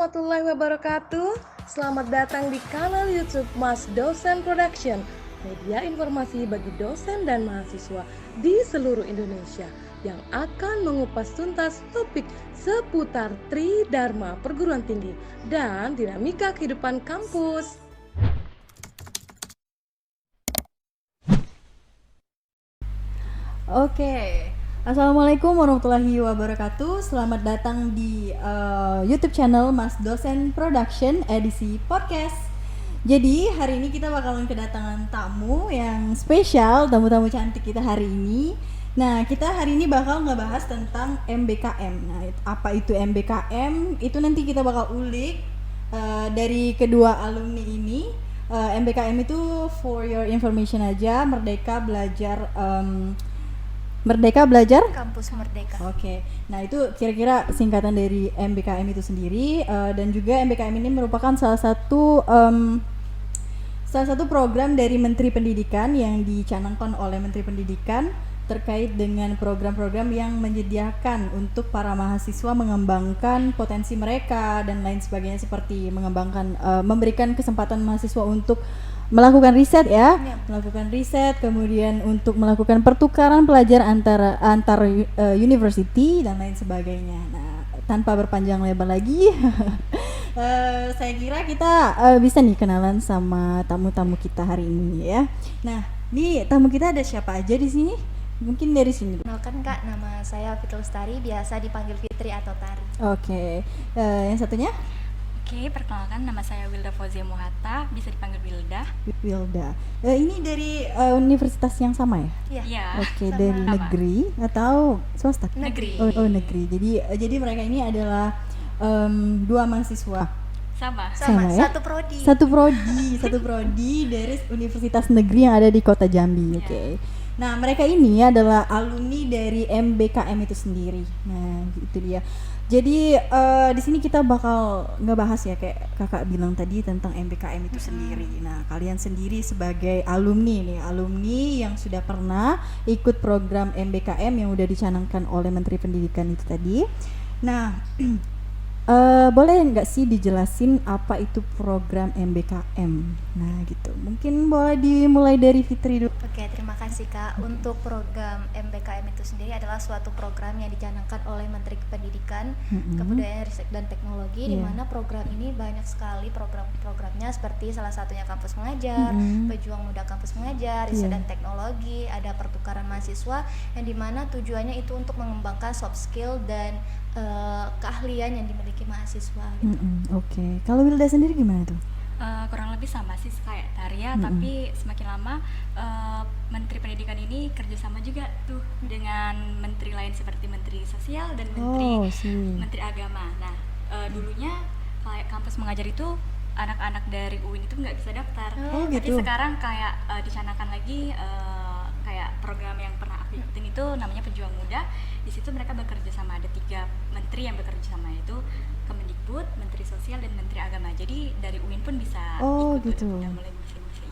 warahmatullahi wabarakatuh. Selamat datang di kanal YouTube Mas Dosen Production, media informasi bagi dosen dan mahasiswa di seluruh Indonesia yang akan mengupas tuntas topik seputar Tridharma perguruan tinggi dan dinamika kehidupan kampus. Oke, Assalamualaikum warahmatullahi wabarakatuh. Selamat datang di YouTube channel Mas Dosen Production edisi podcast. Jadi hari ini kita bakalan kedatangan tamu yang spesial, tamu-tamu cantik kita hari ini. Nah, kita hari ini bakal ngebahas tentang MBKM. Nah, apa itu MBKM? Itu nanti kita bakal ulik dari kedua alumni ini. MBKM itu for your information aja, Merdeka Belajar Kampus Merdeka. Oke, nah itu kira-kira singkatan dari MBKM itu sendiri, dan juga MBKM ini merupakan salah satu program dari Menteri Pendidikan yang dicanangkan oleh Menteri Pendidikan terkait dengan program-program yang menyediakan untuk para mahasiswa mengembangkan potensi mereka dan lain sebagainya, seperti memberikan kesempatan mahasiswa untuk melakukan riset melakukan riset, kemudian untuk melakukan pertukaran pelajar antar university dan lain sebagainya. Nah, tanpa berpanjang lebar lagi, saya kira kita bisa nih kenalan sama tamu-tamu kita hari ini ya. Nah, nih tamu kita ada siapa aja di sini? Mungkin dari sini. Kenalkan Kak, nama saya Fitri Lestari, biasa dipanggil Fitri atau Tari. Oke, yang satunya? Oke, perkenalkan nama saya Wilda Fauzia Muhatta, bisa dipanggil Wilda. Wilda. Ini dari universitas yang sama ya? Iya. Oke, sama. dari negeri atau swasta? Negeri. Oh, negeri. Jadi mereka ini adalah dua mahasiswa. Sama. Sama ya? Satu prodi. Satu prodi dari universitas negeri yang ada di Kota Jambi. Oke. Nah, mereka ini adalah alumni dari MBKM itu sendiri. Nah, itu dia. Jadi di sini kita bakal ngebahas ya, kayak kakak bilang tadi, tentang MBKM itu sendiri. Nah, kalian sendiri sebagai alumni yang sudah pernah ikut program MBKM yang udah dicanangkan oleh Menteri Pendidikan itu tadi. Nah, boleh nggak sih dijelasin apa itu program MBKM? Nah, gitu. Mungkin boleh dimulai dari Fitri dulu. Oke, terima kasih Kak. Untuk program MBKM itu sendiri adalah suatu program yang dicanangkan oleh Menteri Pendidikan, Kebudayaan, Riset dan Teknologi, di mana program ini banyak sekali program-programnya, seperti salah satunya Kampus Mengajar, Pejuang Muda Kampus Mengajar, Riset dan Teknologi, ada pertukaran mahasiswa yang dimana tujuannya itu untuk mengembangkan soft skill dan keahlian yang dimiliki mahasiswa gitu. Oke. Kalau Wilda sendiri gimana tuh? Kurang lebih sama sih kayak Taria, tapi semakin lama Menteri Pendidikan ini kerjasama juga tuh dengan menteri lain seperti Menteri Sosial dan Menteri Agama. Nah, dulunya kayak Kampus Mengajar itu anak-anak dari UIN itu nggak bisa daftar. Tapi gitu. sekarang kayak dicanangkan lagi kayak program yang pernah aku ikutin itu namanya Pejuang Muda. Di situ mereka bekerja sama, ada 3 menteri yang bekerja sama, yaitu Kemendikbud, Menteri Sosial dan Menteri Agama. Jadi dari UIN pun bisa ikut, gitu. udah mulai bisa ikut.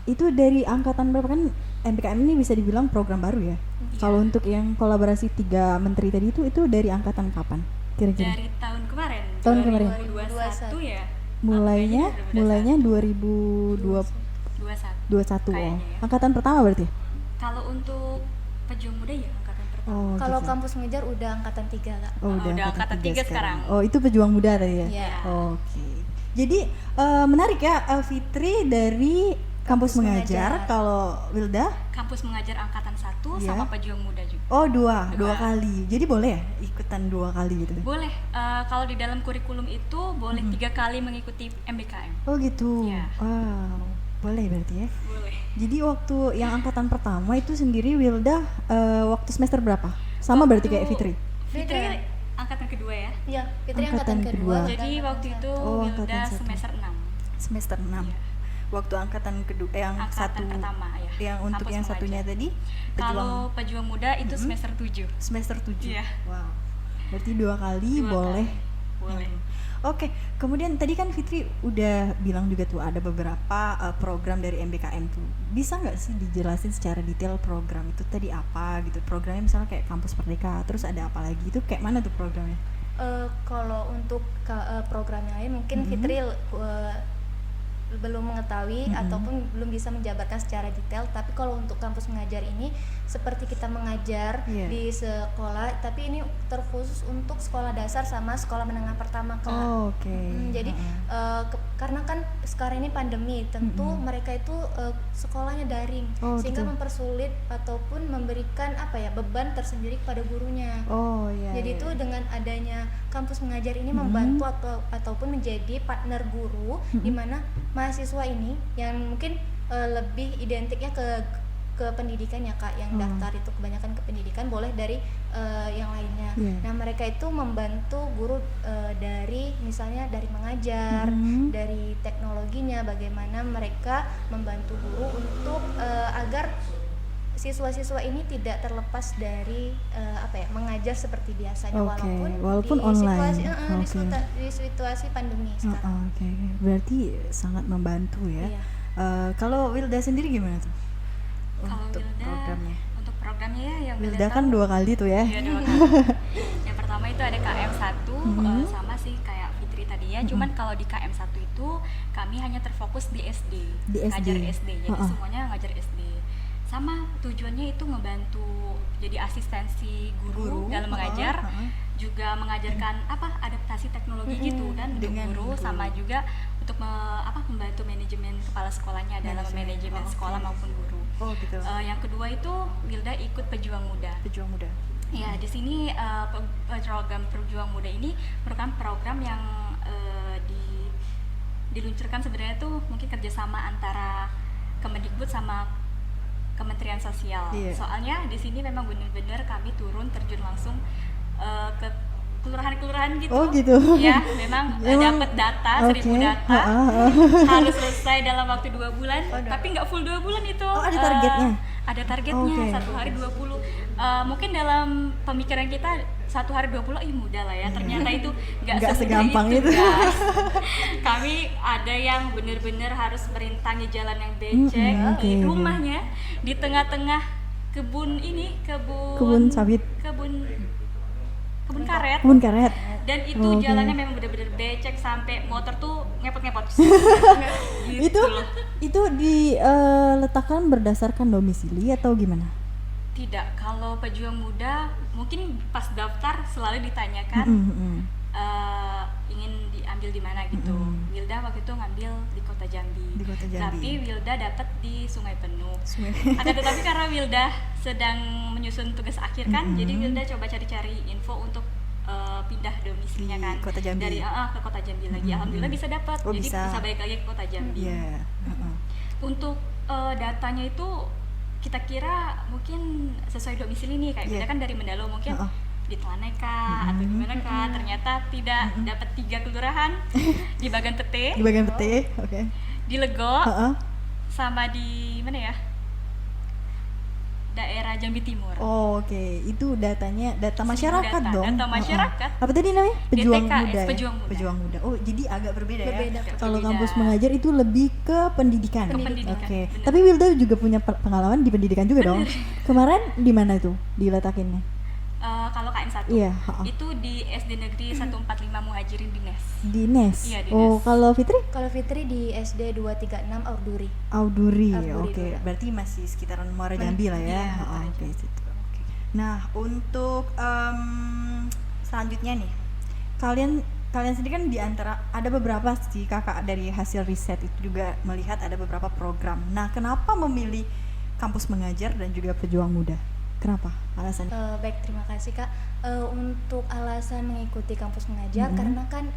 Itu dari angkatan berapa, kan MBKM ini bisa dibilang program baru ya? Iya. Kalau untuk yang kolaborasi 3 menteri tadi itu dari angkatan kapan kira-kira? Dari tahun kemarin. Tahun kemarin. 2021 ya. Mulainya 2021. Kayaknya ya. Angkatan pertama berarti? Kalau untuk Pejuang Muda ya angkatan pertama. Kalau gitu. Kampus Mengajar udah angkatan 3 Kak. udah angkatan 3 sekarang. Oh, itu Pejuang Muda tadi ya? Iya. Oke. Jadi menarik ya, Fitri dari Kampus Mengajar. Kalau Wilda? Kampus Mengajar angkatan 1 Iya. sama Pejuang Muda juga. Oh, dua kali. Jadi boleh ya ikutan 2 kali gitu? Boleh, kalau di dalam kurikulum itu boleh 3 kali mengikuti MBKM. Oh gitu. Iya. Wow. Boleh berarti ya? Boleh. Jadi waktu yang angkatan pertama itu sendiri Wilda waktu semester berapa? Sama berarti kayak Fitri? Fitri angkatan kedua ya. Iya, Fitri Angkatan angkatan kedua. kedua. Jadi waktu itu angkatan Wilda 1. semester 6. Semester 6. Iya. Waktu angkatan kedua yang Angkatan satu pertama ya. yang untuk Kampus yang satunya Mengajar. tadi Kalau Pejuang Muda itu semester 7. semester 7. Iya. Wow. Berarti 2 kali 2 boleh. kali. Boleh. Oke, kemudian tadi kan Fitri udah bilang juga tuh ada beberapa program dari MBKM tuh. Bisa nggak sih dijelasin secara detail program itu tadi apa gitu? Programnya misalnya kayak Kampus Merdeka, terus ada apa lagi itu kayak mana tuh programnya? Kalau untuk program yang lain mungkin Fitri belum mengetahui ataupun belum bisa menjabarkan secara detail, tapi kalau untuk kampus mengajar ini seperti kita mengajar di sekolah, tapi ini terkhusus untuk sekolah dasar sama sekolah menengah pertama, Kak. Jadi karena kan sekarang ini pandemi, tentu mereka itu sekolahnya daring, sehingga mempersulit ataupun memberikan beban tersendiri kepada gurunya. Jadi itu dengan adanya kampus mengajar ini membantu ataupun menjadi partner guru, di mana mahasiswa ini yang mungkin lebih identiknya ke pendidikan ya, Kak, yang daftar itu kebanyakan ke pendidikan, boleh dari yang lainnya. Nah, mereka itu membantu guru dari misalnya dari mengajar, dari teknologinya, bagaimana mereka membantu guru untuk agar siswa-siswa ini tidak terlepas dari mengajar seperti biasanya, walaupun di online. di situasi pandemi sekarang. Berarti sangat membantu ya. Kalau Wilda sendiri gimana tuh? Untuk programnya ya, yang Wilda kan 2 kali tuh ya. Iya, 2 kali. Yang pertama itu ada KM1, sama sih kayak Fitri tadi ya. Cuman kalau di KM1 itu kami hanya terfokus di SD. Ngajar SD. Jadi semuanya ngajar SD. Sama tujuannya itu ngebantu jadi asistensi guru dalam mengajar, juga mengajarkan adaptasi teknologi gitu dan untuk guru, sama juga untuk membantu manajemen kepala sekolahnya dalam manajemen sekolah maupun guru. Yang kedua itu Wilda ikut Pejuang Muda. Ya, di sini program Pejuang Muda ini merupakan program yang diluncurkan sebenarnya tuh mungkin kerjasama antara Kemendikbud sama Kementerian Sosial. Soalnya di sini memang benar-benar kami turun terjun langsung ke kelurahan-kelurahan gitu. Ya, memang dapat data 1000 data. Harus selesai dalam waktu 2 bulan, tapi nggak full 2 bulan itu. Ada targetnya? Ada targetnya, 1 hari 20. Mungkin dalam pemikiran kita 1 hari 20 mudah lah ya, ternyata itu nggak segampang itu. Kami ada yang benar-benar harus merintangi jalan yang becek, rumahnya di tengah-tengah kebun sawit, kebun karet. Dan itu jalannya memang benar-benar becek sampai motor tuh ngepot-ngepot. Gitu. Itu diletakkan berdasarkan domisili atau gimana? Tidak, kalau Pejuang Muda mungkin pas daftar selalu ditanyakan ingin diambil di mana gitu. Wilda waktu itu ngambil di Kota Jambi. Tapi Wilda dapat di Sungai Penuh. Ada tetapi karena Wilda sedang menyusun tugas akhir kan, jadi Wilda coba cari-cari info untuk pindah domisilinya kan Kota Jambi. Dari ke Kota Jambi lagi. Alhamdulillah bisa dapat. Jadi bisa balik lagi ke Kota Jambi. Untuk datanya itu kita kira mungkin sesuai domisili nih, kayak beda kan dari Mendalo mungkin di Telaneka atau gimana kan, ternyata tidak dapat 3 kelurahan di Bagan Pete, di Lego, sama di mana ya, daerah Jambi Timur. Itu data masyarakat dong. Data masyarakat. Apa tadi namanya? Pejuang Muda. Pejuang Muda. Jadi agak berbeda ya. Kalau Berbeda. kampus mengajar itu lebih ke pendidikan. Tapi Wilda juga punya pengalaman di pendidikan juga dong. Kemarin di mana itu diletakinnya? Kalau KM1 itu di SD Negeri 145 Muhajirin di NES. Di NES? Iya, di NES. Kalau Fitri? Kalau Fitri di SD 236 Auduri. Berarti masih sekitaran Muara Jambi lah ya. Nah, untuk selanjutnya nih, kalian sendiri kan di antara ada beberapa sih kakak dari hasil riset itu juga melihat ada beberapa program. Nah, kenapa memilih kampus mengajar dan juga Pejuang Muda? Kenapa alasannya? Baik, terima kasih Kak. Untuk alasan mengikuti kampus mengajar, karena kan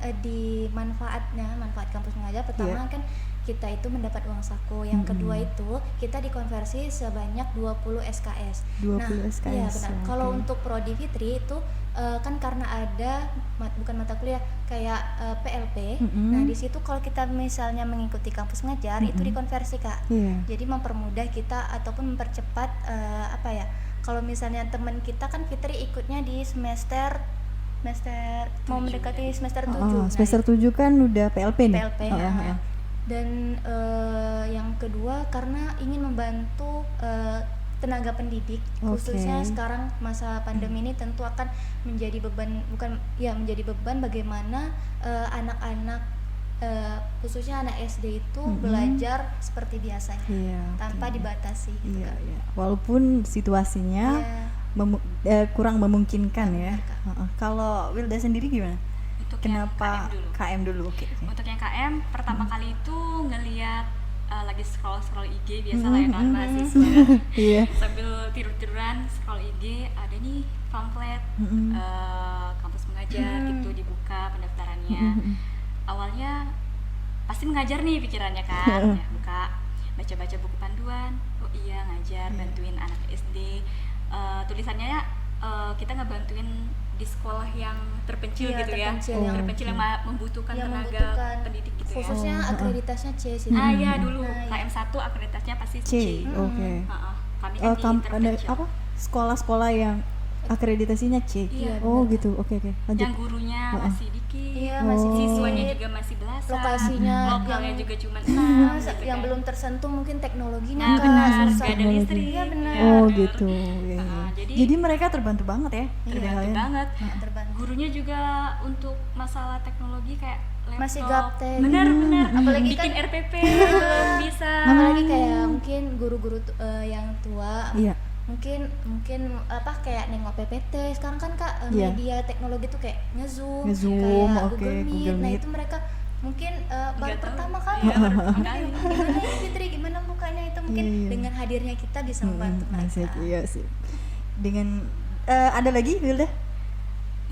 manfaat kampus mengajar pertama kan kita itu mendapat uang saku. Yang kedua itu kita dikonversi sebanyak 20 SKS. 20 SKS. Iya benar. Kalau untuk prodi Fitri itu kan karena ada bukan mata kuliah kayak PLP. Nah, di situ kalau kita misalnya mengikuti kampus mengajar itu dikonversi, Kak. Jadi mempermudah kita ataupun mempercepat kalau misalnya teman kita kan Fitri ikutnya di semester mau mendekati semester 7. Semester 7 kan udah PLP nih. Dan yang kedua karena ingin membantu tenaga pendidik, khususnya sekarang masa pandemi ini tentu akan menjadi beban, menjadi beban bagaimana anak-anak khususnya anak SD itu belajar seperti biasanya tanpa dibatasi gitu kan. Walaupun situasinya kurang memungkinkan ya. Kalau Wilda sendiri gimana? Untuk kenapa yang KM dulu? Untuk yang KM pertama kali itu ngelihat lagi scroll IG biasa lah ya kan mahasiswa sambil tidur-tiduran scroll IG ada nih pamflet kampus mengajar gitu dibuka pendaftarannya. Awalnya pasti mengajar nih pikirannya kan, ya, buka baca-baca buku panduan, oh iya ngajar bantuin anak SD, tulisannya kita ngebantuin di sekolah yang terpencil gitu terpencil yang membutuhkan tenaga pendidik gitu khususnya akreditasinya C sih. Ya dulu KM 1 akreditasinya pasti C. Kami kan di terpencil. Sekolah-sekolah yang akreditasinya C. Gitu. Oke. Lanjut. Yang gurunya masih dikit, siswanya juga masih belasan, lokasinya lokalnya juga cuma 6 gitu yang belum tersentuh mungkin teknologinya susah. Gak ada listrik. Iya benar. Gitu. Jadi mereka terbantu banget ya. Terbantu banget. Gurunya juga untuk masalah teknologi kayak laptop. Masih gaptek. Benar. Apalagi bikin kan RPP belum bisa. Apalagi kayak mungkin guru-guru yang tua. Mungkin kayak nengok PPT sekarang kan Kak, media teknologi tuh kayak nge-zoom kayak Google Meet. Nah itu mereka mungkin baru pertama kali gimana ya Fitri, gimana bukanya itu mungkin dengan hadirnya kita bisa membantu mereka. Iya sih. Dengan ada lagi Wilda?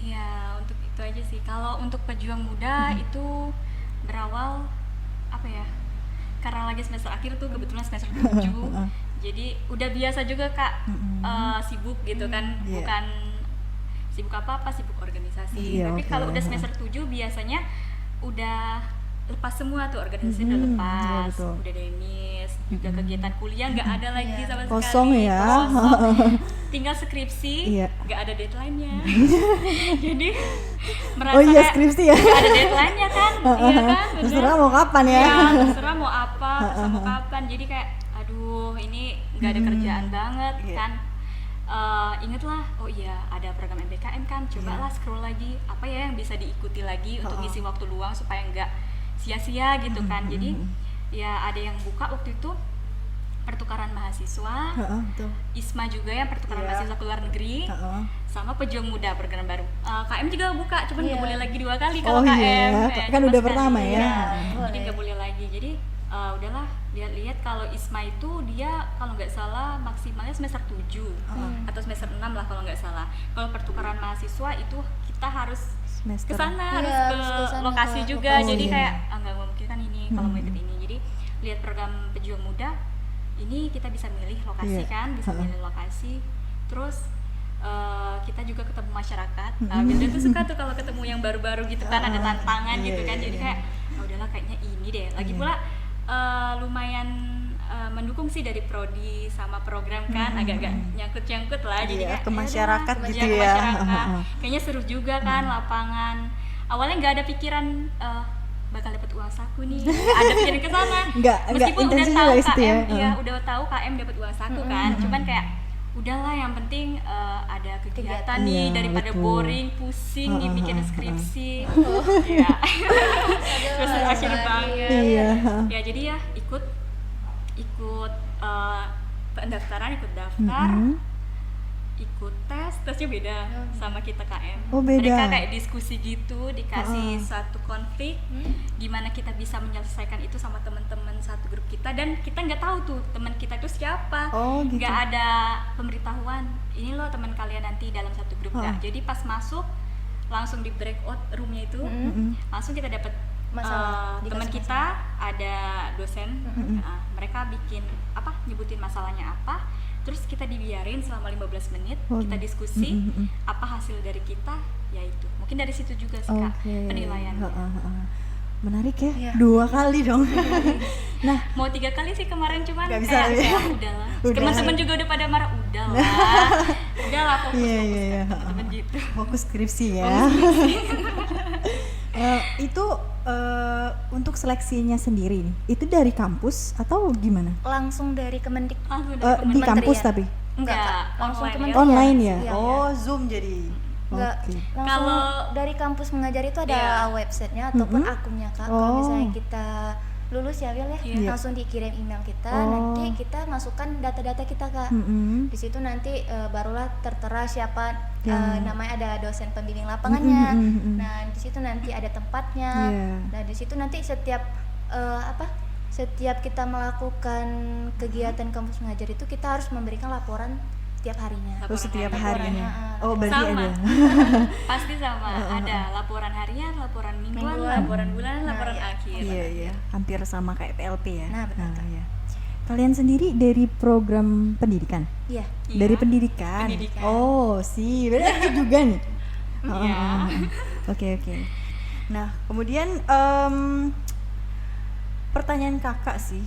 Iya, untuk itu aja sih. Kalau untuk pejuang muda itu berawal karena lagi semester akhir tuh kebetulan semester 7. Jadi udah biasa juga Kak sibuk gitu kan, bukan sibuk apa-apa, sibuk organisasi. Tapi kalau udah semester 7 biasanya udah lepas semua tuh, organisasi udah lepas, udah demis, juga kegiatan kuliah nggak ada lagi sama sekali. Kosong ya. Tinggal skripsi, nggak ada deadline-nya. Jadi merasa skripsi ya. Nggak ada deadline-nya kan, iya kan? Terserah mau kapan ya? Terserah mau apa, terserah mau kapan. Jadi kayak ini nggak ada kerjaan banget kan. Ingatlah, oh iya ada program MBKM kan, cobalah scroll lagi apa ya yang bisa diikuti lagi untuk ngisi waktu luang supaya nggak sia-sia gitu kan. Jadi ya ada yang buka waktu itu pertukaran mahasiswa, ISMA juga ya pertukaran mahasiswa ke luar negeri, sama pejuang muda program baru. KM juga buka, cuman nggak boleh lagi 2 kali kalau KM. Kan udah pertama ya. Jadi nggak boleh lagi. Jadi udahlah lihat kalau ISMA itu dia kalau nggak salah maksimalnya semester 7 atau semester 6 lah kalau nggak salah. Kalau pertukaran mahasiswa itu kita harus ke sana, harus ke lokasi juga. Jadi kayak nggak mungkin kan ini kalau mau ikut ini. Jadi lihat program pejuang muda ini kita bisa milih lokasi kan, bisa milih lokasi. Terus kita juga ketemu masyarakat. Wilda tuh suka tuh kalau ketemu yang baru-baru gitu kan, ada tantangan gitu kan. Jadi kayak udahlah kayaknya ini deh. Lagi pula lumayan mendukung sih dari prodi sama program kan, agak-agak nyangkut-nyangkut lah. Jadi kayak ke masyarakat gitu ya. Masyarakat. Kayaknya seru juga kan lapangan. Awalnya nggak ada pikiran bakal dapat uang saku nih, ada pikiran ke sana. Meskipun udah tahu KM, udah tahu KM dapat uang saku kan. Cuman kayak udahlah yang penting ada kegiatan nih daripada boring, pusing bikin skripsi. Terus akhirnya banget. Ya jadi ya ikut pendaftaran, ikut daftar, ikut tesnya beda sama kita KM. Beda. Mereka kayak diskusi gitu, dikasih satu konflik, gimana kita bisa menyelesaikan itu sama teman-teman satu grup kita, dan kita nggak tahu tuh teman kita itu siapa, nggak ada pemberitahuan. Ini loh teman kalian nanti dalam satu grup nggak. Jadi pas masuk langsung di breakout roomnya itu, langsung kita dapat teman kita ada dosen, mereka bikin nyebutin masalahnya apa. Terus kita dibiarin selama 15 menit, kita diskusi apa hasil dari kita, yaitu mungkin dari situ juga sih Kak penilaiannya. Menarik ya, 2 kali dong. Nah, mau 3 kali sih kemarin, cuman gak bisa kayak udahlah. Teman-teman juga udah pada marah, udahlah fokus teman-teman gitu. Fokus skripsi ya. Itu untuk seleksinya sendiri nih, itu dari kampus atau gimana? Langsung dari Kemendik. Langsung Di dari kampus Kementerian. tapi Enggak, Enggak, Kak. Langsung online ya. Kementerian. online ya? Iya. Oh, Zoom jadi. Enggak, Oke. langsung Kalau- dari kampus mengajar itu ada Iya. websitenya ataupun Mm-mm. akunnya Kak. Oh. Kalau misalnya kita lulus ya Wil ya, Iya. langsung dikirim email kita, Oh. nanti kita masukkan data-data kita Kak. Mm-mm. Di situ nanti barulah tertera siapa Yang- namanya, ada dosen pembimbing lapangannya. Mm-mm. Nah, di situ nanti ada tempatnya. Iya. Nah, di situ nanti setiap setiap kita melakukan kegiatan kampus mengajar itu kita harus memberikan laporan tiap harinya. Laporan setiap harian. harinya. Laporannya, Oh, berarti Sama. ada. Pasti sama. Ada laporan harian, laporan mingguan, Mingguan. laporan bulanan, Nah, laporan iya. akhir. Iya, iya. Hampir sama kayak PLP ya. Nah, benar, Kak. iya. Kalian sendiri dari program pendidikan? Iya. Iya. Dari pendidikan. Pendidikan. Oh, sih. Berarti juga nih. Iya. Oke, oke. Nah, kemudian pertanyaan kakak sih,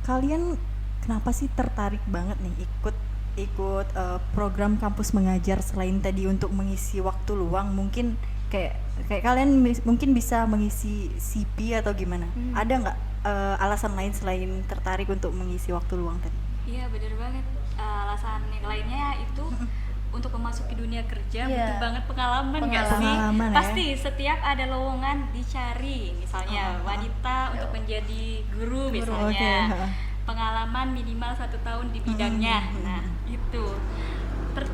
kalian kenapa sih tertarik banget nih ikut program kampus mengajar selain tadi untuk mengisi waktu luang, mungkin kayak kalian mungkin bisa mengisi CV atau gimana? Ada nggak alasan lain selain tertarik untuk mengisi waktu luang tadi? Iya, bener banget. Alasan yang lainnya itu untuk memasuki dunia kerja Iya. butuh banget pengalaman nggak sih? Pengalaman, ya. Pasti setiap ada lowongan dicari, misalnya wanita untuk menjadi guru misalnya. Oke. Pengalaman minimal 1 tahun di bidangnya. Nah, itu.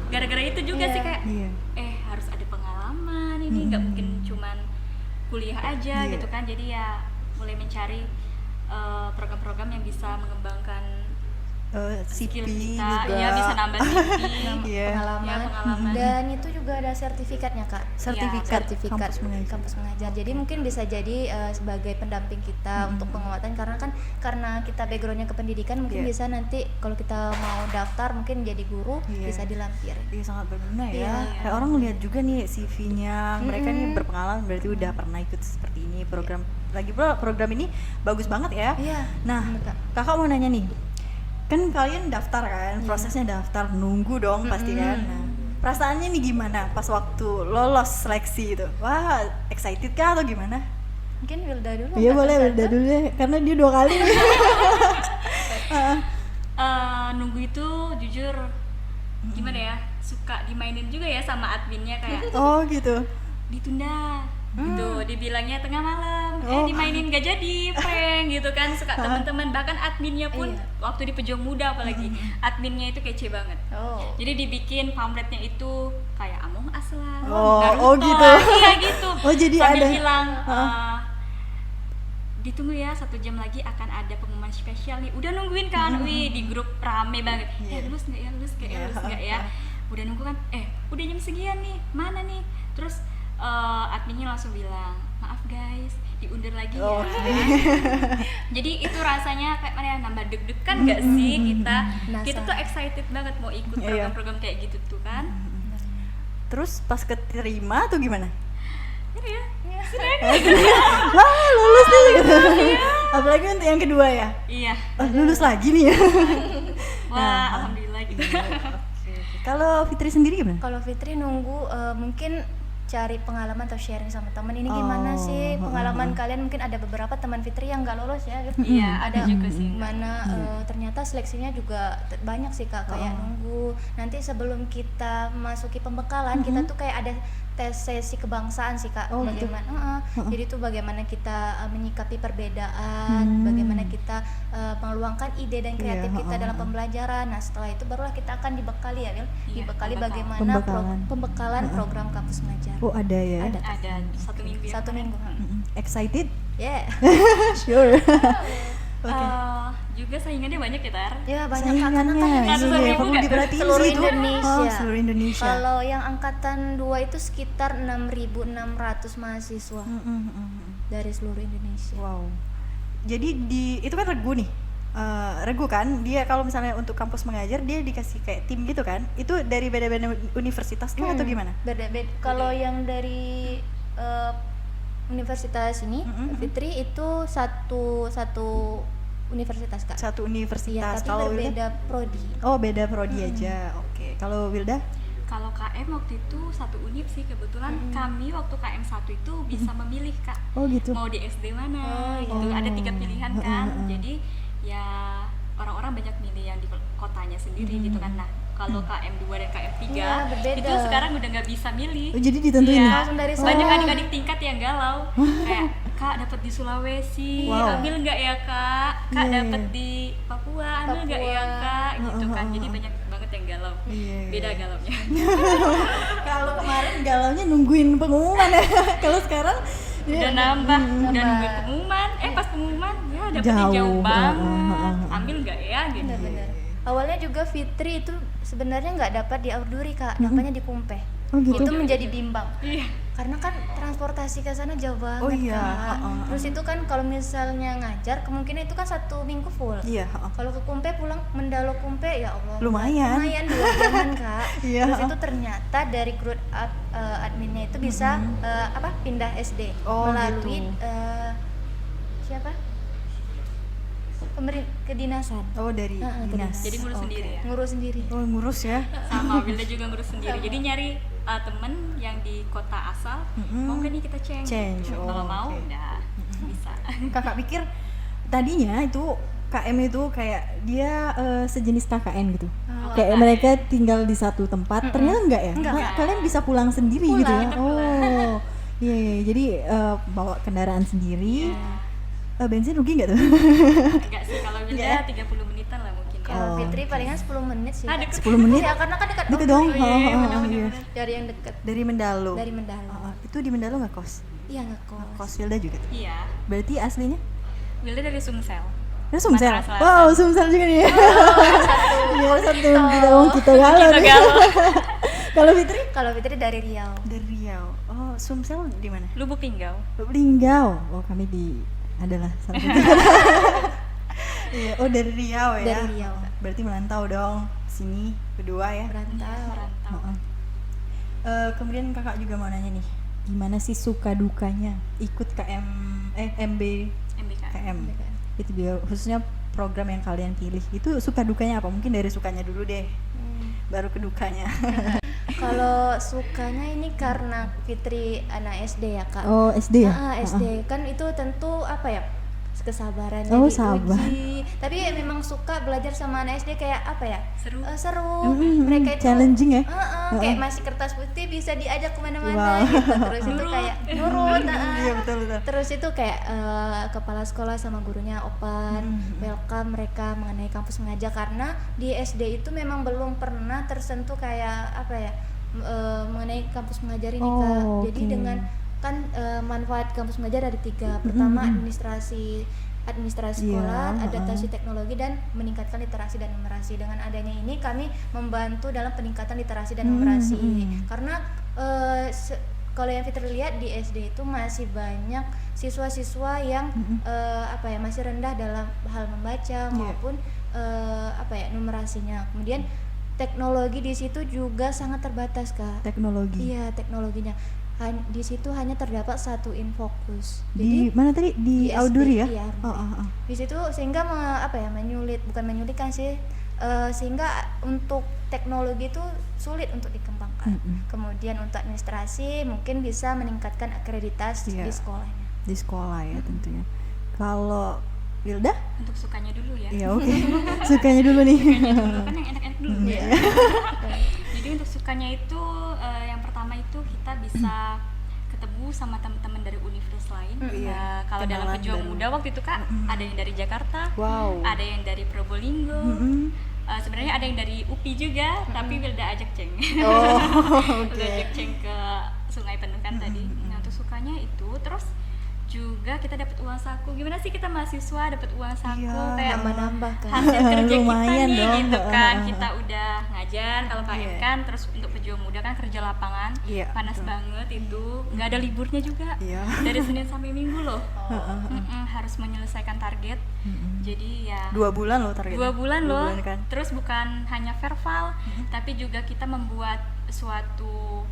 Gara-gara itu juga Iya. sih kayak Iya. harus ada pengalaman ini, nggak mungkin cuman kuliah aja Iya. gitu kan. Jadi ya mulai mencari program-program yang bisa mengembangkan skill CV kita, juga. ya bisa nambah CV. Iya. Pengalaman. Ya, pengalaman. Dan itu juga ada sertifikatnya Kak. Sertifikat Sertifikat kampus mengajar. Jadi mungkin bisa jadi sebagai pendamping kita untuk penguatan, karena kita backgroundnya ke pendidikan, mungkin Iya. bisa nanti kalau kita mau daftar mungkin jadi guru Iya. bisa dilampir. Iya, sangat berguna ya. Iya. Kayak orang lihat juga nih CV-nya, mereka nih berpengalaman, berarti udah pernah ikut seperti ini program. Lagi pula program ini bagus banget ya. Iya. Nah, bener, Kak. kakak mau nanya nih, kan kalian daftar kan, prosesnya daftar, nunggu dong pasti kan. Nah, perasaannya nih gimana pas waktu lolos seleksi itu? Wah, excited kah atau gimana? Mungkin Wilda dulu. Iya Kak boleh, Sasanta. Wilda dulu deh, karena dia 2 kali. Nunggu itu jujur gimana ya, suka dimainin juga ya sama adminnya, kayak Oh gitu. ditunda gitu, dibilangnya tengah malam, Oh. dimainin gak jadi, prank gitu kan, suka teman-teman, bahkan adminnya pun Iya. waktu di Pejong Muda apalagi, adminnya itu kece banget. Oh. Jadi dibikin pamfletnya itu kayak Among Us lah, Oh, Naruto oh gitu. lah, iya gitu. Oh, jadi sambil ada- bilang ditunggu ya, 1 jam lagi akan ada pengumuman spesial nih. Udah nungguin kan, wih di grup rame banget. Lulus nggak ya, lulus nggak ya, Iya. lulus nggak ya. Udah nunggu kan, udah jam segian nih, mana nih? Terus adminnya langsung bilang, maaf guys, diundur lagi ya. Oh. Jadi itu rasanya kayak mana ya, nambah deg-degan nggak sih kita? Kita tuh Penasaran. excited banget mau ikut Iya. program-program kayak gitu tuh kan. Terus pas keterima tuh gimana? Ini ya, Wah, lulus nih gitu. Apalagi untuk yang kedua ya. iya. Lulus lagi nih ya. Wah, alhamdulillah gitu. Kalau Fitri sendiri gimana? Kalau Fitri nunggu mungkin cari pengalaman atau sharing sama teman, ini gimana sih pengalaman kalian. Mungkin ada beberapa teman Fitri yang nggak lolos ya. Iya, ada juga sih. Mana ternyata seleksinya juga banyak sih Kak, kayak nunggu nanti sebelum kita masuki pembekalan, kita tuh kayak ada tes sesi kebangsaan sih Kak. Oh, gitu. Bagaimana jadi tuh bagaimana kita menyikapi perbedaan, bagaimana kita meluangkan ide dan kreatif kita dalam pembelajaran. Nah, setelah itu barulah kita akan dibekali ya Wil, Iya, dibekali pembekalan. bagaimana pembekalan program kampus mengajar. Oh, ada ya. Ada. Ada 1 minggu ya. 1 minggu. Excited? Yeah. Sure. Juga saingannya banyak ya, Tar. Ya banyak Kak, karena Saingannya. kan Ratusan Iya, ribu perlu nggak? diperhatiin seluruh sih itu. Indonesia. Oh, seluruh Indonesia. Kalau yang angkatan 2 itu sekitar 6.600 mahasiswa dari seluruh Indonesia. Wow. Jadi itu kan regu nih. Regu kan, dia kalau misalnya untuk kampus mengajar dia dikasih kayak tim gitu kan. Itu dari beda-beda universitas kah atau gimana? Beda-beda. Kalau yang dari universitas ini, Fitri itu satu universitas Kak. Satu Iya, universitas. tapi Kalau berbeda prodi. Oh, beda prodi aja. Oke. Kalau Wilda? Kalau KM waktu itu satu univ sih kebetulan kami waktu KM 1 itu bisa memilih Kak. Oh gitu. Mau di SD mana gitu. Ada 3 pilihan kan. Jadi ya orang-orang banyak milih yang di kotanya sendiri gitu kan. Nah, kalau KM 2 dan KM 3 Iya, berbeda. itu sekarang udah nggak bisa milih. Oh, jadi ditentuin Iya, ya? Langsung dari banyak sekolah. adik-adik tingkat yang galau. Kayak Kak dapat di Sulawesi, Wow. ambil nggak ya Kak? Kak Iya, dapat iya. di Papua, ambil nggak ya Kak? Gitu kan. Jadi banyak banget yang galau. Iya, Beda iya. galaunya. Kalau kemarin galaunya nungguin pengumuman ya. Kalau sekarang Udah nambah, udah nungguin pengumuman. Pas pengumuman ya dapetnya Jauh. jauh banget. Ambil nggak ya gitu. Benar-benar. Awalnya juga Fitri itu sebenarnya nggak dapat di Auduri Kak, dapatnya di Kumpe. Oh, gitu. Itu menjadi bimbang. Iya. Karena kan transportasi ke sana jauh banget Oh, iya. Kak. Terus itu kan kalau misalnya ngajar kemungkinan itu kan 1 minggu full. Iya. Kalau ke Kumpe pulang Mendalo Kumpe ya Allah. Lumayan. Lumayan 2 jaman Kak. Iya. Terus itu ternyata dari grup adminnya itu bisa pindah SD Oh, melalui gitu. Siapa? Kedinasan. Oh, dari dinas. Jadi ngurus Oke. sendiri ya. Ngurus sendiri. Oh, ngurus ya. Sama Wilda juga ngurus sendiri. Jadi nyari temen yang di kota asal, mau nggak nih kita Change, oh, kalau mau oke. udah bisa. Kakak pikir tadinya itu KM itu kayak dia sejenis KKN gitu. Kayak mereka tinggal di satu tempat. Ternyata enggak ya? Enggak. Kalian bisa pulang sendiri gitu ya. Pulang, Oh. Iya, iya. Jadi bawa kendaraan sendiri. Bensin rugi nggak tuh? Enggak sih, kalau Wilda 30 menitan lah mungkin ya. Kalau Fitri palingan 10 menit sih. Deket. 10 menit? Ya karena kan dekat. Deket dong. iya, Oh, benar-benar. iya. Dari yang dekat. Dari Mendalo. Dari Mendalo. Itu di Mendalo nggak kos? Iya ngekos. Kos Wilda juga. Iya. Berarti aslinya? Wilda dari Sumsel. Dari Sumsel. Sumatera Selatan. Wow, Sumsel juga nih. Iya, satu kita ngomong kita galau Kita nih. galau. Kalau Fitri? Kalau Fitri dari Riau. Dari Riau. Oh, Sumsel di mana? Lubuk Linggau. Linggau. Oh, kami di adalah salah satu. Iya, oh dari Riau ya. Dari Riau. Berarti merantau dong sini berdua ya. Merantau. Merantau. Heeh. Kemudian kakak juga mau nanya nih, gimana sih suka dukanya ikut MB MBKM. KM? Itu dia khususnya program yang kalian pilih. Itu suka dukanya apa? Mungkin dari sukanya dulu deh, baru ke dukanya. Kalau sukanya ini karena Fitri anak SD ya Kak. Oh, SD ya? SD kan itu tentu apa ya, kesabarannya Oh, diuji. sabar. Tapi memang suka belajar sama anak SD kayak apa ya, Seru. seru. Mm-mm, Mereka itu challenging ya? kayak masih kertas putih bisa diajak Wow. kemana-mana gitu. Terus itu kayak nurut. Iya, betul. Terus itu kayak kepala sekolah sama gurunya open, welcome mereka mengenai kampus mengajar, karena di SD itu memang belum pernah tersentuh kayak apa ya, mengenai kampus mengajar ini Oh, Kak. Jadi oke. dengan kan manfaat kampus mengajar ada 3. Pertama administrasi sekolah, Iya, adaptasi teknologi, dan meningkatkan literasi dan numerasi. Dengan adanya ini kami membantu dalam peningkatan literasi dan numerasi. Karena kalau yang Fitri lihat di SD itu masih banyak siswa-siswa yang masih rendah dalam hal membaca maupun numerasinya. Kemudian teknologi di situ juga sangat terbatas Kak. Teknologi. Iya, teknologinya. Di situ hanya terdapat 1 Infocus. Di mana tadi? Di SD, Auduri ya? iya, Oh. Di situ sehingga bukan menyulitkan sih, sehingga untuk teknologi itu sulit untuk dikembangkan. Kemudian untuk administrasi mungkin bisa meningkatkan akreditasi Iya. di sekolahnya. Di sekolah ya tentunya. Kalau Wilda? Untuk sukanya dulu ya. Iya, oke. Sukanya dulu nih. Dulu kan yang enak-enak dulu. Jadi untuk sukanya itu yang pertama itu kita bisa ketemu sama teman-teman dari universitas lain. Iya, Kalau dalam kenalan pejuang baru. muda waktu itu Kak, ada yang dari Jakarta, Wow. ada yang dari Probolinggo. Sebenarnya ada yang dari UPI juga, tapi Wilda ajak Ceng. Oh, Wilda ajak Ceng ke Sungai Penukan tadi. Nah, untuk sukanya itu terus juga kita dapat uang saku. Gimana sih kita mahasiswa dapat uang saku, Iya. kayak Nambah-nambah kan. hasil kerja Lumayan kita nih dong. gitu kan. Kita udah ngajar, kalau KM Iya. kan, terus untuk pejuang muda kan kerja lapangan, Iya, panas betul. banget itu, nggak ada liburnya juga. Iya. Dari Senin sampai Minggu loh. Harus menyelesaikan target. Jadi ya 2 bulan loh targetnya. 2 bulan loh. kan? Terus bukan hanya verbal, tapi juga kita membuat suatu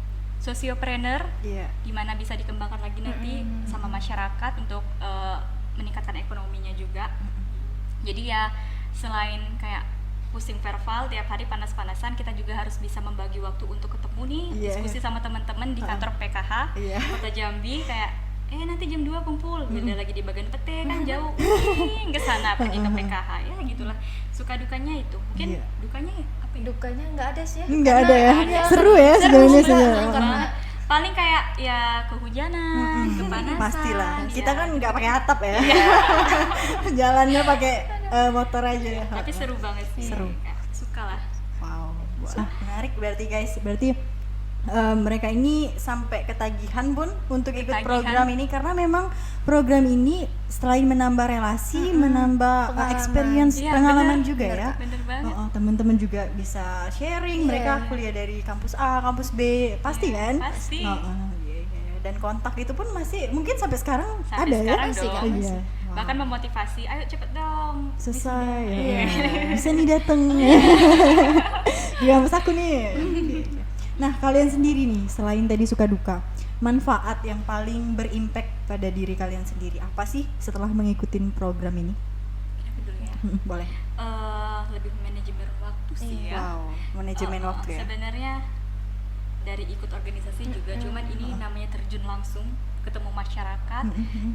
sosiopreneur Iya. di mana bisa dikembangkan lagi nanti sama masyarakat untuk meningkatkan ekonominya juga. Jadi ya selain kayak pusing verbal tiap hari panas-panasan, kita juga harus bisa membagi waktu untuk ketemu nih, diskusi sama teman-teman di kantor PKH Kota Jambi kayak nanti jam 2 kumpul, Wilda lagi di bagian pete kan jauh, ke sana pergi ke PKH ya gitulah. Suka dukanya itu, mungkin dukanya apa ya? Dukanya nggak ada sih ya. Nggak ada ya. Seru ya sebenarnya sih. Karena Paling kayak ya kehujanan, kepanasan. Pastilah. ya. Kita kan nggak pakai atap ya. Jalannya pakai motor aja ya. Tapi seru banget sih. Seru. Ya, suka lah. Wow, menarik berarti guys. Berarti mereka ini sampai ketagihan pun untuk ikut program ini karena memang program ini selain menambah relasi, menambah experience, pengalaman juga ya. Bener banget. Teman-teman juga bisa sharing. Mereka kuliah dari kampus A, kampus B, pasti kan? Pasti. Dan kontak itu pun masih mungkin sampai sekarang Sampai ada sekarang ya? dong. Iya. Bahkan memotivasi, ayo cepet dong. Selesai. Bisa nih dateng. Di kampus aku nih. Nah, kalian sendiri nih, selain tadi suka duka, manfaat yang paling berimpact pada diri kalian sendiri apa sih setelah mengikuti program ini? Aku dulu ya. Boleh. Lebih manajemen waktu sih ya. Wow, manajemen waktu ya. Sebenarnya dari ikut organisasi juga, cuman ini namanya terjun langsung ketemu masyarakat.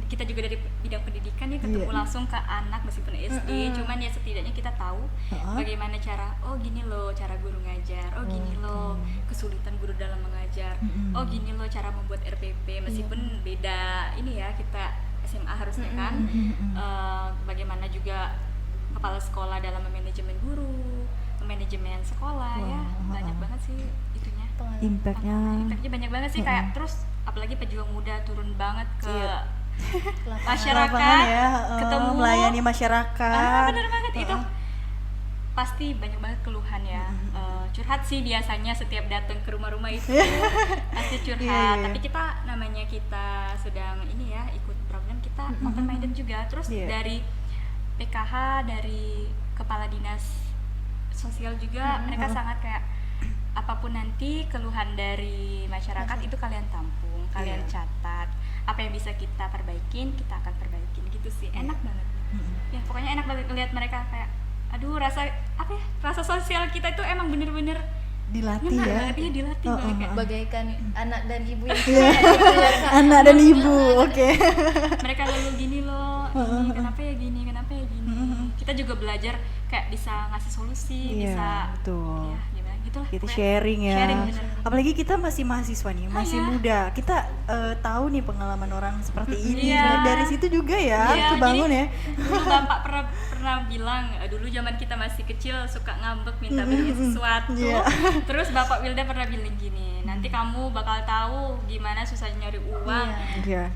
Kita juga dari bidang pendidikan ya ketemu langsung ke anak meskipun SD, cuman ya setidaknya kita tahu bagaimana cara, gini loh cara guru ngajar, gini loh kesulitan guru dalam mengajar, gini loh cara membuat RPP meskipun beda ini ya, kita SMA harusnya kan. Bagaimana juga kepala sekolah dalam manajemen guru, manajemen sekolah ya, banyak banget sih itunya. Impactnya Banyak banget sih kayak terus apalagi pejuang muda turun banget ke lapangan masyarakat ya, ketemu melayani masyarakat. bener banget itu pasti banyak banget keluhan ya. Curhat sih biasanya setiap datang ke rumah-rumah itu pasti curhat. Tapi kita namanya kita sedang ini ya ikut program, kita open minded juga. Terus dari PKH, dari kepala dinas sosial juga mereka sangat kayak apapun nanti keluhan dari masyarakat itu kalian tampung, kalian catat, apa yang bisa kita perbaikin, kita akan perbaikin gitu sih. Enak banget. Ya pokoknya enak banget ngeliat mereka kayak aduh rasa apa ya? Rasa sosial kita itu emang bener-bener dilatih ya. Dilatih banget. bagaikan anak dan ibu yang Anak dan ibu, oke. Mereka lalu gini loh, ini kenapa ya gini, kenapa ya gini. Kita juga belajar kayak bisa ngasih solusi, bisa betul. ya gimana gitu lah. Kita sharing ya. Sharing, bener. Apalagi kita masih mahasiswa nih, masih muda. Kita tahu nih pengalaman orang seperti ini. Iya. Dari situ juga ya, kebangun ya. Dulu bapak pernah bilang, dulu zaman kita masih kecil suka ngambek minta beli sesuatu. Terus bapak Wilda pernah bilang gini, nanti kamu bakal tahu gimana susahnya nyari uang.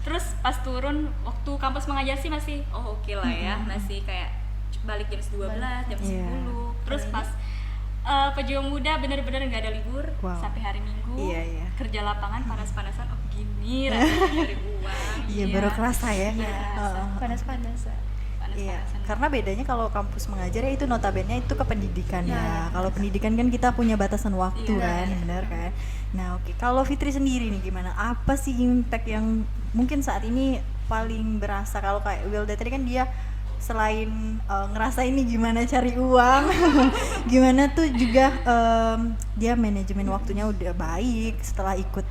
Terus pas turun waktu kampus mengajar sih masih oke lah ya, masih kayak balik jam 12, jam 10. Terus pas pejuang muda bener-bener nggak ada libur sampai hari Minggu, kerja lapangan panas-panasan, gini rasanya nyari uang. Baru kerasa ya. panas-panasan. Karena bedanya kalau kampus mengajar ya itu notabene itu ke pendidikan ya. Kalau pendidikan kan kita punya batasan waktu kan, benar kan. Nah kalau Fitri sendiri nih gimana? Apa sih impact yang mungkin saat ini paling berasa? Kalau kayak Wilda tadi kan dia selain ngerasa ini gimana cari uang, gimana tuh juga dia manajemen waktunya udah baik setelah ikut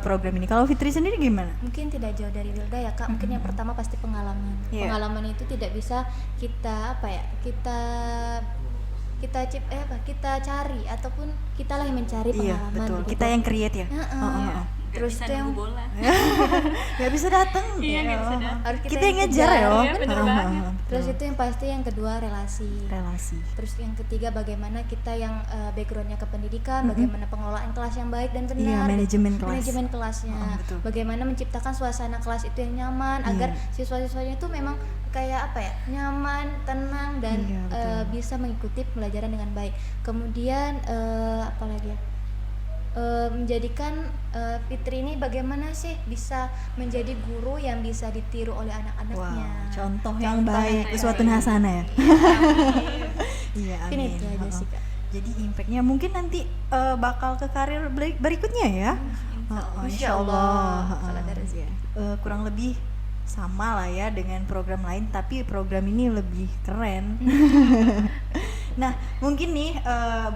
program ini. Kalau Fitri sendiri gimana? Mungkin tidak jauh dari Wilda ya Kak. Mungkin yang pertama pasti pengalaman. Pengalaman itu tidak bisa kita kita cari ataupun kita lah yang mencari pengalaman. Betul. Gitu. Kita yang create ya. Terus bisa itu yang bola. Nggak bisa datang. Nggak bisa datang. harus Kita yang ngejar ya. Bener banget. Terus itu yang pasti yang kedua relasi. Terus yang ketiga bagaimana kita yang backgroundnya ke pendidikan, bagaimana pengelolaan kelas yang baik dan benar. Manajemen kelas. Manajemen kelasnya. Bagaimana menciptakan suasana kelas itu yang nyaman agar siswa-siswanya itu memang kayak nyaman, tenang dan bisa mengikuti pelajaran dengan baik. Kemudian apalagi ya? Menjadikan Fitri ini bagaimana sih bisa menjadi guru yang bisa ditiru oleh anak-anaknya. Contoh yang baik, uswatun hasanah ya. Iya, amin. Itu aja sih Kak. Jadi impactnya mungkin nanti bakal ke karir berikutnya ya. Insya Allah. Kurang lebih sama lah ya dengan program lain, tapi program ini lebih keren. Nah, mungkin nih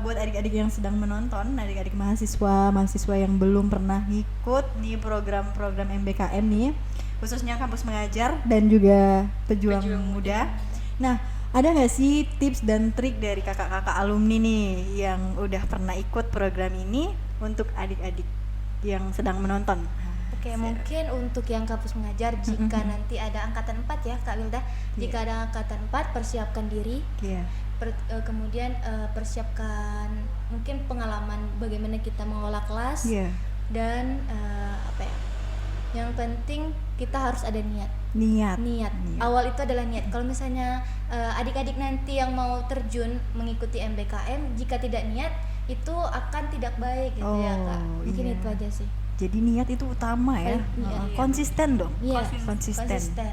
buat adik-adik yang sedang menonton, adik-adik mahasiswa yang belum pernah ngikut nih program-program MBKM nih, khususnya kampus mengajar dan juga pejuang muda. Nah, ada nggak sih tips dan trik dari kakak-kakak alumni nih yang udah pernah ikut program ini untuk adik-adik yang sedang menonton? Oke, mungkin untuk yang kampus mengajar, jika nanti ada angkatan 4 ya Kak Wilda, jika ada angkatan 4 persiapkan diri. Kemudian persiapkan mungkin pengalaman bagaimana kita mengelola kelas, dan apa ya, yang penting kita harus ada niat. Awal itu adalah niat. Kalau misalnya adik-adik nanti yang mau terjun mengikuti MBKM, jika tidak niat itu akan tidak baik gitu ya Kak. Mungkin itu aja sih. Jadi niat itu utama ya. Konsisten dong. Konsisten.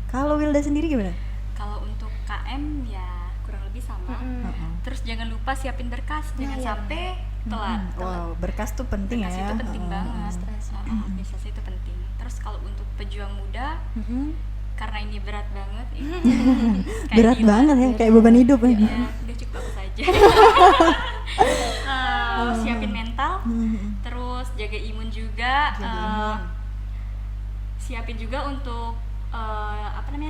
Kalau Wilda sendiri gimana? Kalau untuk KM ya kurang lebih sama. Terus jangan lupa siapin berkas, jangan sampai telat. Wow, berkas tuh penting berkas ya. Itu penting banget. Administrasi itu penting. Terus kalau untuk pejuang muda, karena ini berat banget. Berat banget ya, kayak beban hidup ya. Udah cukup aku saja. Siapin mental, terus jaga imun juga. Siapin juga untuk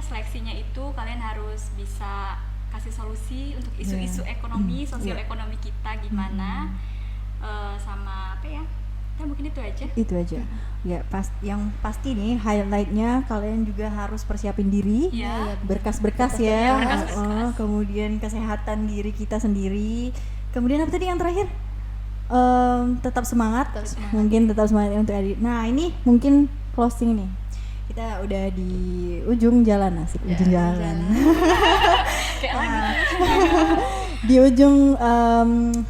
seleksinya itu kalian harus bisa kasih solusi untuk isu-isu ekonomi, sosial ekonomi kita gimana, sama apa ya? Ya mungkin itu aja. Ya yang pasti nih highlightnya kalian juga harus persiapin diri, berkas-berkas ya. Kemudian kesehatan diri kita sendiri. Kemudian apa tadi yang terakhir? Tetap semangat. Mungkin tetap semangat untuk adik. Nah ini mungkin closing nih. Kita udah di ujung jalan, ujung jalan. Di ujung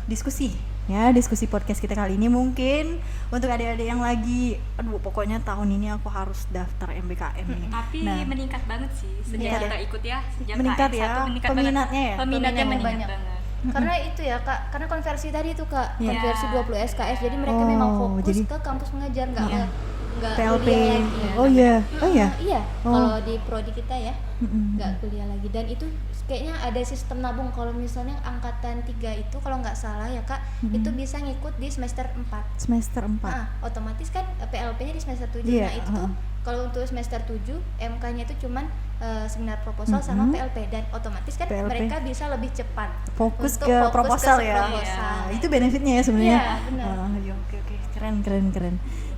diskusi podcast kita kali ini, mungkin untuk adik-adik yang lagi pokoknya tahun ini aku harus daftar MBKM nih. Tapi meningkat banget sih sejak kita ikut ya, sejak meningkat KM1 ya, meningkat peminatnya banget. Peminatnya meningkat banget. Karena itu ya Kak, karena konversi tadi itu Kak, konversi 20 SKS, jadi mereka memang fokus ke kampus mengajar, nggak PLP. kuliah lagi. Iya. Kalau di prodi kita ya nggak kuliah lagi, dan itu kayaknya ada sistem nabung. Kalau misalnya angkatan 3 itu kalau nggak salah ya Kak, itu bisa ngikut di semester 4. Otomatis kan PLP-nya di semester 7. Nah itu tuh kalau untuk semester 7 MK-nya itu cuman seminar proposal sama PLP, dan otomatis kan mereka bisa lebih cepat fokus ke proposal ya. Itu benefitnya ya sebenarnya. Iya, benar. Oke. Keren.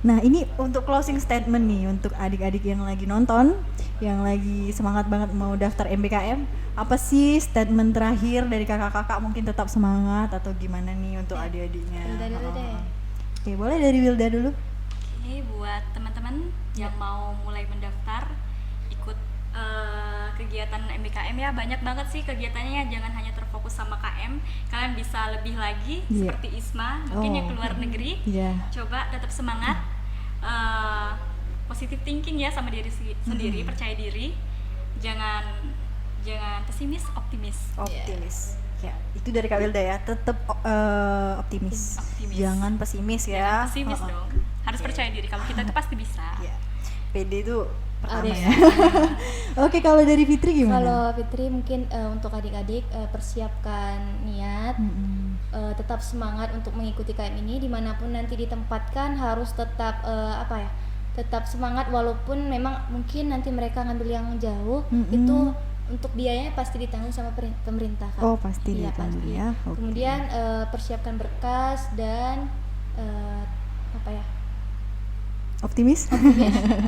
Nah, ini untuk closing statement nih untuk adik-adik yang lagi nonton, yang lagi semangat banget mau daftar MBKM. Apa sih statement terakhir dari kakak-kakak, mungkin tetap semangat atau gimana nih untuk adik-adiknya? Wilda dulu deh. Oke, boleh dari Wilda dulu. Oke, buat teman-teman yang mau mulai mendaftar, ikut kegiatan MBKM ya, banyak banget sih kegiatannya, jangan hanya terfokus sama KM, kalian bisa lebih lagi seperti ISMA, mungkin yang keluar negeri. Coba tetap semangat, positive thinking ya sama diri sendiri, percaya diri, jangan pesimis, optimis. Ya, itu dari Kak Wilda ya, tetap optimis. Jangan pesimis ya. Jangan pesimis dong, harus percaya diri, kalau kita itu pasti bisa. PD itu pertama ya. Oke, kalau dari Fitri gimana? Kalau Fitri mungkin untuk adik-adik persiapkan niat, tetap semangat untuk mengikuti KM ini, dimanapun nanti ditempatkan harus tetap tetap semangat, walaupun memang mungkin nanti mereka ngambil yang jauh, itu untuk biayanya pasti ditanggung sama pemerintah kan? Oh pasti ditanggung ya. Kemudian persiapkan berkas dan optimis.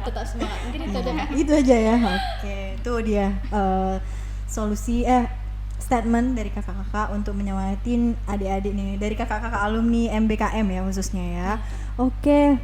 Tetap semangat. Mungkin itu aja. Itu aja ya. Oke, itu dia solusi statement dari kakak-kakak untuk menyemangatin adik-adik nih, dari kakak-kakak alumni MBKM ya khususnya ya. Oke,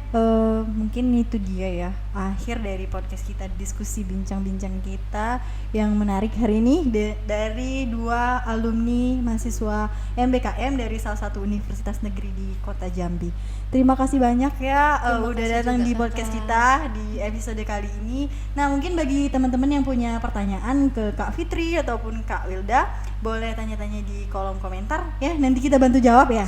mungkin itu dia ya akhir dari podcast kita, diskusi bincang-bincang kita yang menarik hari ini dari dua alumni mahasiswa MBKM dari salah satu universitas negeri di Kota Jambi. Terima kasih banyak ya udah datang di podcast kita di episode kali ini. Nah, mungkin bagi teman-teman yang punya pertanyaan ke Kak Fitri ataupun Kak Wilda, boleh tanya-tanya di kolom komentar ya, nanti kita bantu jawab ya.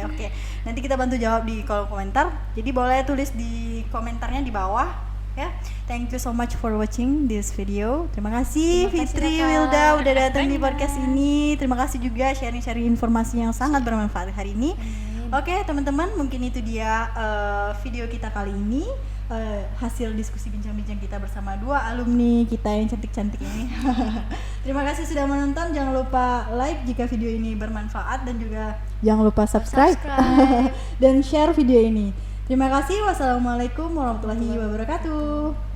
Oke, nanti kita bantu jawab di kolom komentar. Jadi boleh tulis di komentarnya di bawah ya. Thank you so much for watching this video. Terima kasih Fitri, Kak. Wilda udah datang di podcast ini. Terima kasih juga sharing-sharing informasi yang sangat bermanfaat hari ini. Oke, teman-teman, mungkin itu dia video kita kali ini. Hasil diskusi bincang-bincang kita bersama dua alumni kita yang cantik-cantik ini. Terima kasih sudah menonton. Jangan lupa like jika video ini bermanfaat dan juga jangan lupa subscribe. Dan share video ini. Terima kasih. Wassalamualaikum warahmatullahi wabarakatuh.